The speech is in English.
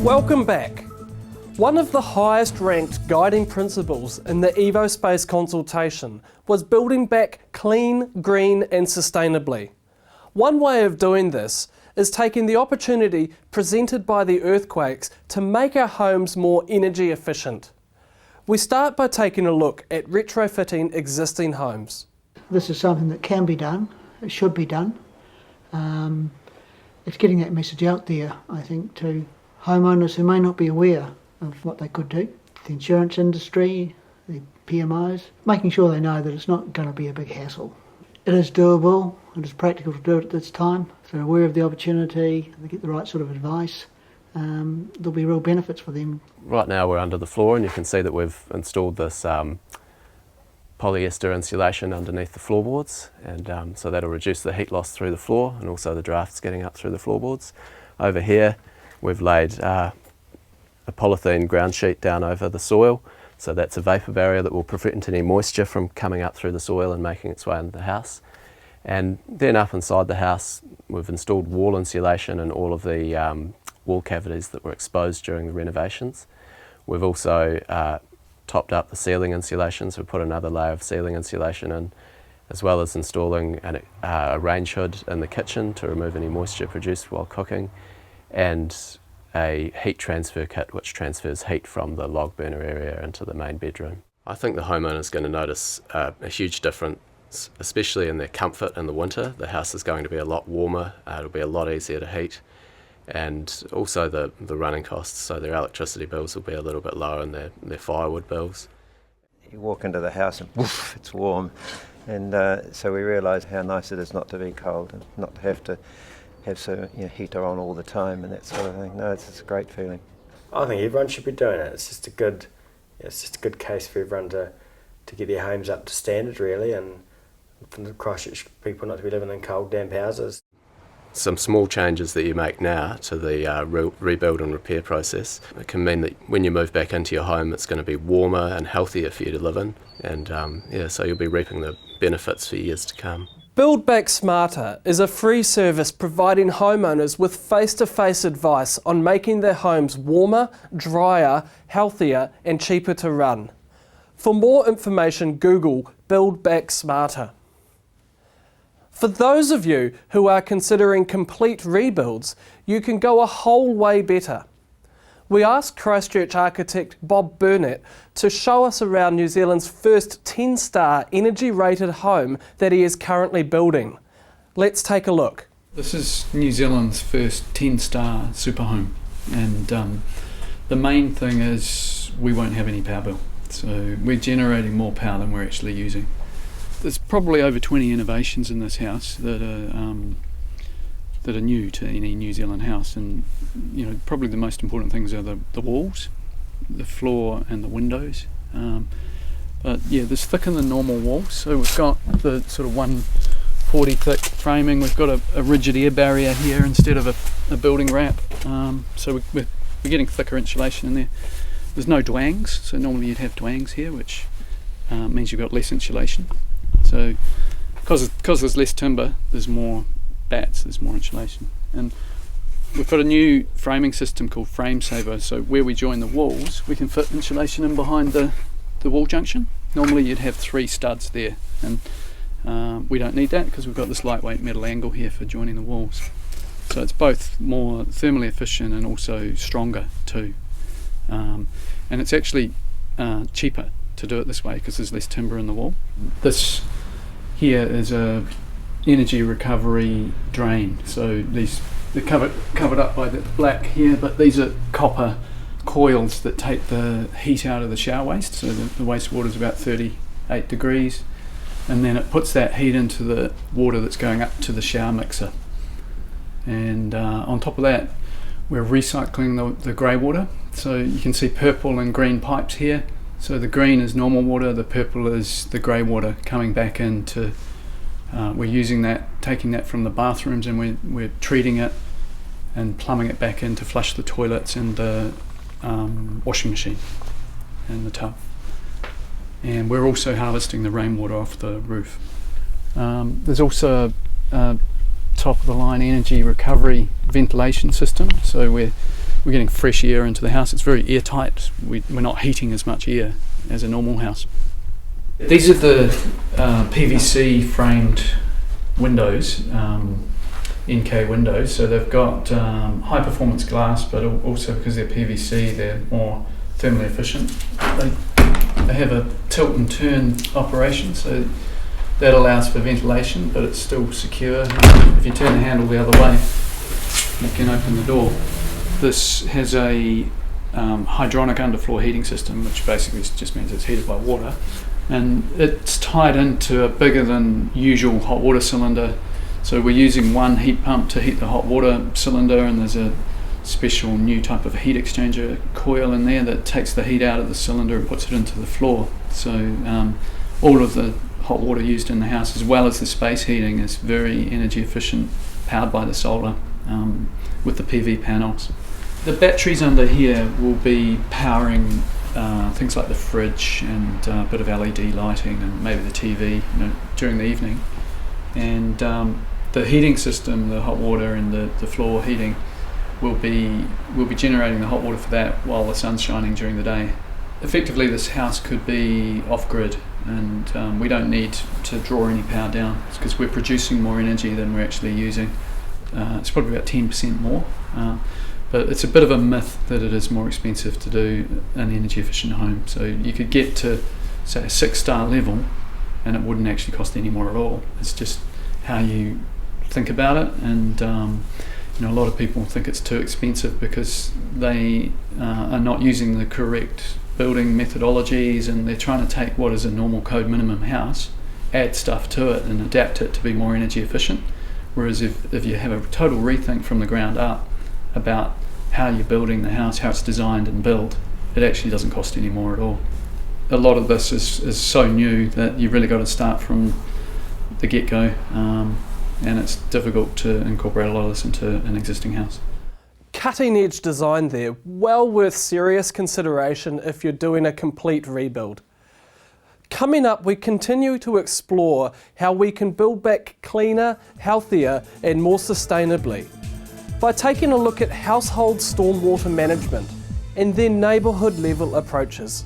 Welcome back. One of the highest ranked guiding principles in the EvoSpace consultation was building back clean, green and sustainably. One way of doing this is taking the opportunity presented by the earthquakes to make our homes more energy efficient. We start by taking a look at retrofitting existing homes. This is something that can be done, it should be done. It's getting that message out there, I think, to homeowners who may not be aware of what they could do. The insurance industry, the PMOs, making sure they know that it's not going to be a big hassle. It is doable, it is practical to do it at this time. If they're aware of the opportunity, they get the right sort of advice, there'll be real benefits for them. Right now we're under the floor and you can see that we've installed this polyester insulation underneath the floorboards, and so that'll reduce the heat loss through the floor and also the drafts getting up through the floorboards. Over here we've laid a polythene ground sheet down over the soil, so that's a vapour barrier that will prevent any moisture from coming up through the soil and making its way into the house. And then up inside the house we've installed wall insulation in all of the wall cavities that were exposed during the renovations. We've also topped up the ceiling insulation, so we put another layer of ceiling insulation in, as well as installing a range hood in the kitchen to remove any moisture produced while cooking, and a heat transfer kit which transfers heat from the log burner area into the main bedroom. I think the homeowner is going to notice a huge difference, especially in their comfort in the winter. The house is going to be a lot warmer, it'll be a lot easier to heat, and also the running costs, so their electricity bills will be a little bit lower and their firewood bills. You walk into the house and woof, it's warm, and so we realise how nice it is not to be cold and not to have heater on all the time and that sort of thing. No, it's a great feeling. I think everyone should be doing it. It's just a good case for everyone to get their homes up to standard, really, and for the Christchurch people not to be living in cold, damp houses. Some small changes that you make now to the rebuild and repair process, it can mean that when you move back into your home it's going to be warmer and healthier for you to live in, and so you'll be reaping the benefits for years to come. Build Back Smarter is a free service providing homeowners with face-to-face advice on making their homes warmer, drier, healthier and cheaper to run. For more information, Google Build Back Smarter. For those of you who are considering complete rebuilds, you can go a whole way better. We asked Christchurch architect Bob Burnett to show us around New Zealand's first 10-star energy-rated home that he is currently building. Let's take a look. This is New Zealand's first 10-star super home, and the main thing is we won't have any power bill. So we're generating more power than we're actually using. There's probably over 20 innovations in this house that are new to any New Zealand house, and probably the most important things are the walls, the floor and the windows. But yeah, there's thicker than normal walls, so we've got the sort of 140 thick framing. We've got a rigid air barrier here instead of a building wrap, so we're getting thicker insulation in there. There's no dwangs, so normally you'd have dwangs here, which means you've got less insulation. So because there's less timber, there's more bats, there's more insulation. And we've got a new framing system called Frame Saver, so where we join the walls we can fit insulation in behind the wall junction. Normally you'd have 3 studs there, and we don't need that because we've got this lightweight metal angle here for joining the walls. So it's both more thermally efficient and also stronger too. And it's actually cheaper to do it this way because there's less timber in the wall. This here is a energy recovery drain, so they're covered up by the black here, but these are copper coils that take the heat out of the shower waste, so the wastewater is about 38 degrees, and then it puts that heat into the water that's going up to the shower mixer. And on top of that we're recycling the grey water, so you can see purple and green pipes here. So the green is normal water, the purple is the grey water coming back into, we're using that, taking that from the bathrooms, and we're treating it and plumbing it back in to flush the toilets and the washing machine and the tub. And we're also harvesting the rainwater off the roof. There's also a top of the line energy recovery ventilation system, so we're we're getting fresh air into the house. It's very airtight. We're not heating as much air as a normal house. These are the PVC framed windows, NK windows. So they've got high performance glass, but also because they're PVC, they're more thermally efficient. They have a tilt and turn operation, so that allows for ventilation, but it's still secure. If you turn the handle the other way, you can open the door. This has a hydronic underfloor heating system, which basically just means it's heated by water, and it's tied into a bigger than usual hot water cylinder. So we're using one heat pump to heat the hot water cylinder, and there's a special new type of heat exchanger coil in there that takes the heat out of the cylinder and puts it into the floor. So all of the hot water used in the house, as well as the space heating, is very energy efficient, powered by the solar with the PV panels. The batteries under here will be powering things like the fridge and a bit of LED lighting and maybe the TV, during the evening. And the heating system, the hot water and the floor heating, will be generating the hot water for that while the sun's shining during the day. Effectively, this house could be off-grid, and we don't need to draw any power down because we're producing more energy than we're actually using. It's probably about 10% more, but it's a bit of a myth that it is more expensive to do an energy efficient home. So you could get to, say, a 6-star level and it wouldn't actually cost any more at all. It's just how you think about it, and a lot of people think it's too expensive because they are not using the correct building methodologies, and they're trying to take what is a normal code minimum house, add stuff to it and adapt it to be more energy efficient. Whereas if you have a total rethink from the ground up about how you're building the house, how it's designed and built, it actually doesn't cost any more at all. A lot of this is so new that you've really got to start from the get-go, and it's difficult to incorporate a lot of this into an existing house. Cutting edge design there, well worth serious consideration if you're doing a complete rebuild. Coming up, we continue to explore how we can build back cleaner, healthier and more sustainably by taking a look at household stormwater management and then neighbourhood level approaches.